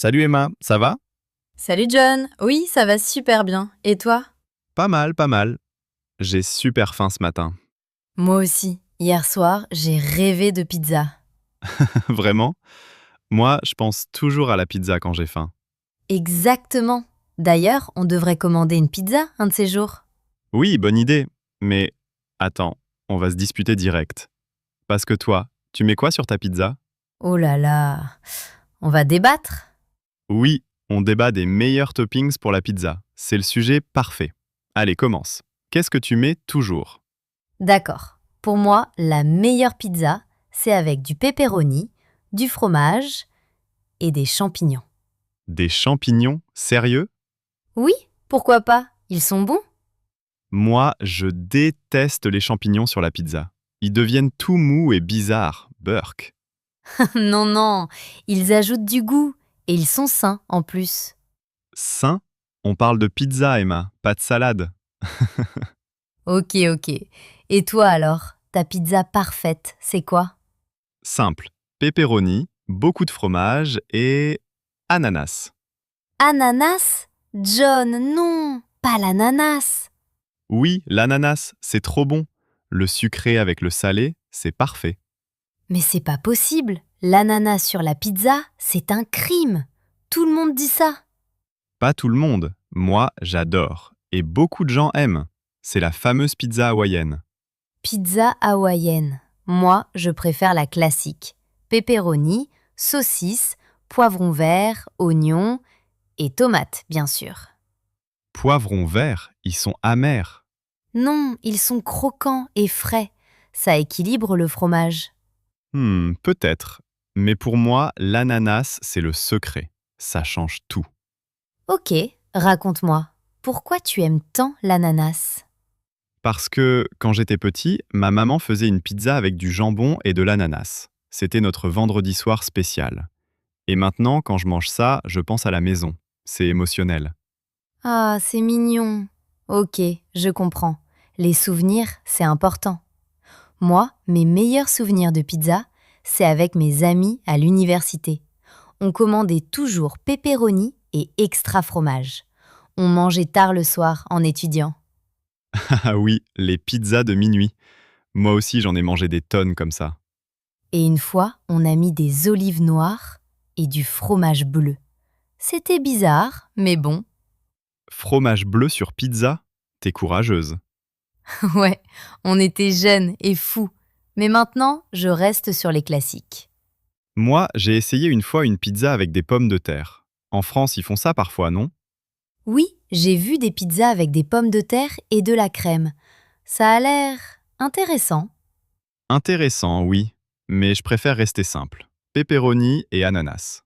Salut Emma, ça va? Salut John, oui, ça va super bien. Et toi? Pas mal, pas mal. J'ai super faim ce matin. Moi aussi. Hier soir, j'ai rêvé de pizza. Vraiment? Moi, je pense toujours à la pizza quand j'ai faim. Exactement. D'ailleurs, on devrait commander une pizza un de ces jours. Oui, bonne idée. Mais attends, on va se disputer direct. Parce que toi, tu mets quoi sur ta pizza? Oh là là, on va débattre? Oui, on débat des meilleurs toppings pour la pizza. C'est le sujet parfait. Allez, commence. Qu'est-ce que tu mets toujours? D'accord. Pour moi, la meilleure pizza, c'est avec du pepperoni, du fromage et des champignons. Des champignons? Sérieux? Oui, pourquoi pas? Ils sont bons? Moi, je déteste les champignons sur la pizza. Ils deviennent tout mous et bizarres. Burk. Non, non, ils ajoutent du goût et ils sont sains en plus. Sain? On parle de pizza, Emma, pas de salade. Ok, ok. Et toi alors, ta pizza parfaite, c'est quoi? Simple. Pepperoni, beaucoup de fromage et ananas. Ananas? John, non, pas l'ananas. Oui, l'ananas, c'est trop bon. Le sucré avec le salé, c'est parfait. Mais c'est pas possible. L'ananas sur la pizza, c'est un crime. Tout le monde dit ça. Pas tout le monde. Moi, j'adore. Et beaucoup de gens aiment. C'est la fameuse pizza hawaïenne. Pizza hawaïenne. Moi, je préfère la classique. Pepperoni, saucisse, poivron vert, oignon et tomates, bien sûr. Poivrons verts, ils sont amers. Non, ils sont croquants et frais. Ça équilibre le fromage. Peut-être. Mais pour moi, l'ananas, c'est le secret. Ça change tout. Ok, raconte-moi. Pourquoi tu aimes tant l'ananas? Parce que quand j'étais petit, ma maman faisait une pizza avec du jambon et de l'ananas. C'était notre vendredi soir spécial. Et maintenant, quand je mange ça, je pense à la maison. C'est émotionnel. Ah, c'est mignon. Ok, je comprends. Les souvenirs, c'est important. Moi, mes meilleurs souvenirs de pizza, c'est avec mes amis à l'université. On commandait toujours pepperoni et extra fromage. On mangeait tard le soir en étudiant. Ah oui, les pizzas de minuit. Moi aussi, j'en ai mangé des tonnes comme ça. Et une fois, on a mis des olives noires et du fromage bleu. C'était bizarre, mais bon. Fromage bleu sur pizza? T'es courageuse. Ouais, on était jeunes et fous. Mais maintenant, je reste sur les classiques. Moi, j'ai essayé une fois une pizza avec des pommes de terre. En France, ils font ça parfois, non? Oui, j'ai vu des pizzas avec des pommes de terre et de la crème. Ça a l'air intéressant. Intéressant, oui. Mais je préfère rester simple. Pepperoni et ananas.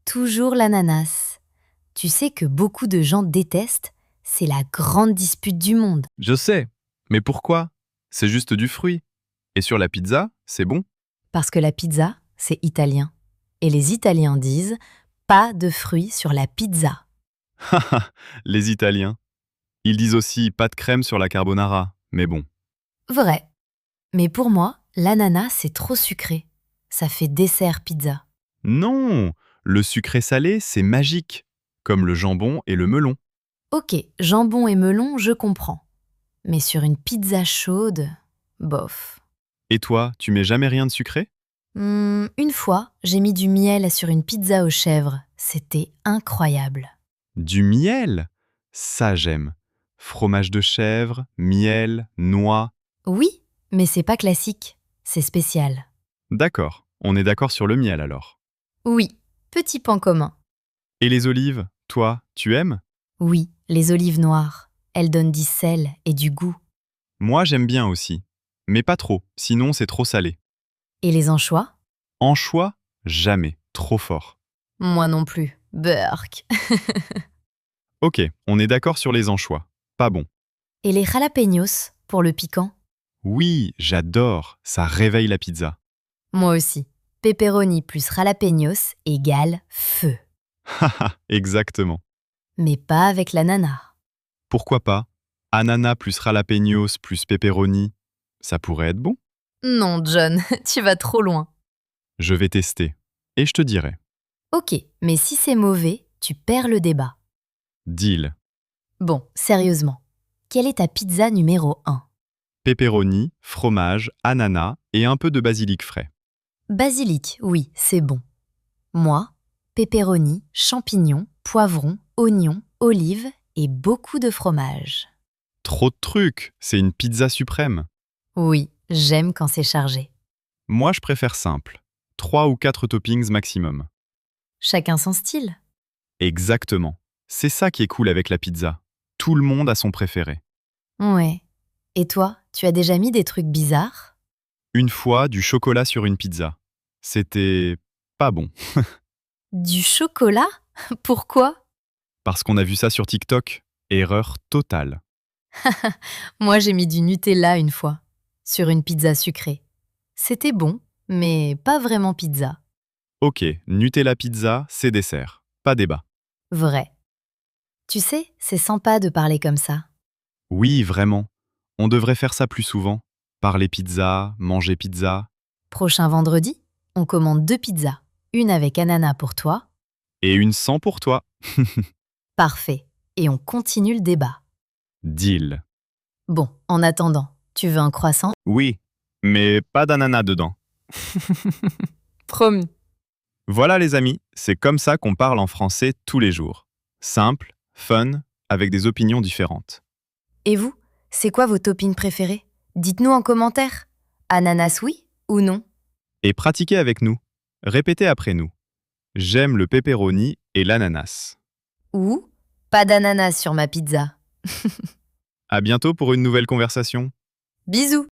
Toujours l'ananas. Tu sais que beaucoup de gens détestent, c'est la grande dispute du monde. Je sais. Mais pourquoi? C'est juste du fruit. Et sur la pizza, c'est bon. Parce que la pizza, c'est italien. Et les Italiens disent pas de fruits sur la pizza. Haha, les Italiens. Ils disent aussi pas de crème sur la carbonara. Mais bon. Vrai. Mais pour moi, l'ananas, c'est trop sucré. Ça fait dessert pizza. Non! Le sucré salé, c'est magique. Comme le jambon et le melon. Ok, jambon et melon, je comprends. Mais sur une pizza chaude, bof. Et toi, tu mets jamais rien de sucré? Une fois, j'ai mis du miel sur une pizza aux chèvres. C'était incroyable. Du miel? Ça j'aime. Fromage de chèvre, miel, noix. Oui, mais c'est pas classique. C'est spécial. D'accord. On est d'accord sur le miel alors. Oui, petit pan commun. Et les olives, toi, tu aimes? Oui, les olives noires. Elles donnent du sel et du goût. Moi, j'aime bien aussi. Mais pas trop, sinon c'est trop salé. Et les anchois? Anchois? Jamais. Trop fort. Moi non plus. Burk. Ok, on est d'accord sur les anchois. Pas bon. Et les jalapeños pour le piquant? Oui, j'adore. Ça réveille la pizza. Moi aussi. Pepperoni plus jalapeños égale feu. Haha, exactement. Mais pas avec l'ananas. Pourquoi pas? Ananas plus jalapeños plus pepperoni. Ça pourrait être bon. Non, John, tu vas trop loin. Je vais tester. Et je te dirai. Ok, mais si c'est mauvais, tu perds le débat. Deal. Bon, sérieusement, quelle est ta pizza numéro 1? Pepperoni, fromage, ananas et un peu de basilic frais. Basilic, oui, c'est bon. Moi, pepperoni, champignons, poivrons, oignons, olives et beaucoup de fromage. Trop de trucs, c'est une pizza suprême. Oui, j'aime quand c'est chargé. Moi, je préfère simple. 3 ou 4 toppings maximum. Chacun son style. Exactement. C'est ça qui est cool avec la pizza. Tout le monde a son préféré. Ouais. Et toi, tu as déjà mis des trucs bizarres? Une fois, du chocolat sur une pizza. C'était pas bon. Du chocolat? Pourquoi? Parce qu'on a vu ça sur TikTok. Erreur totale. Moi, j'ai mis du Nutella une fois, sur une pizza sucrée. C'était bon, mais pas vraiment pizza. Ok, Nutella pizza, c'est dessert. Pas débat. Vrai. Tu sais, c'est sympa de parler comme ça. Oui, vraiment. On devrait faire ça plus souvent. Parler pizza, manger pizza. Prochain vendredi, on commande 2 pizzas. Une avec ananas pour toi. Et une sans pour toi. Parfait. Et on continue le débat. Deal. Bon, en attendant, tu veux un croissant? Oui, mais pas d'ananas dedans. Promis. Voilà les amis, c'est comme ça qu'on parle en français tous les jours. Simple, fun, avec des opinions différentes. Et vous, c'est quoi vos toppings préférés? Dites-nous en commentaire. Ananas oui ou non? Et pratiquez avec nous. Répétez après nous. J'aime le pepperoni et l'ananas. Ou pas d'ananas sur ma pizza. À bientôt pour une nouvelle conversation. Bisous!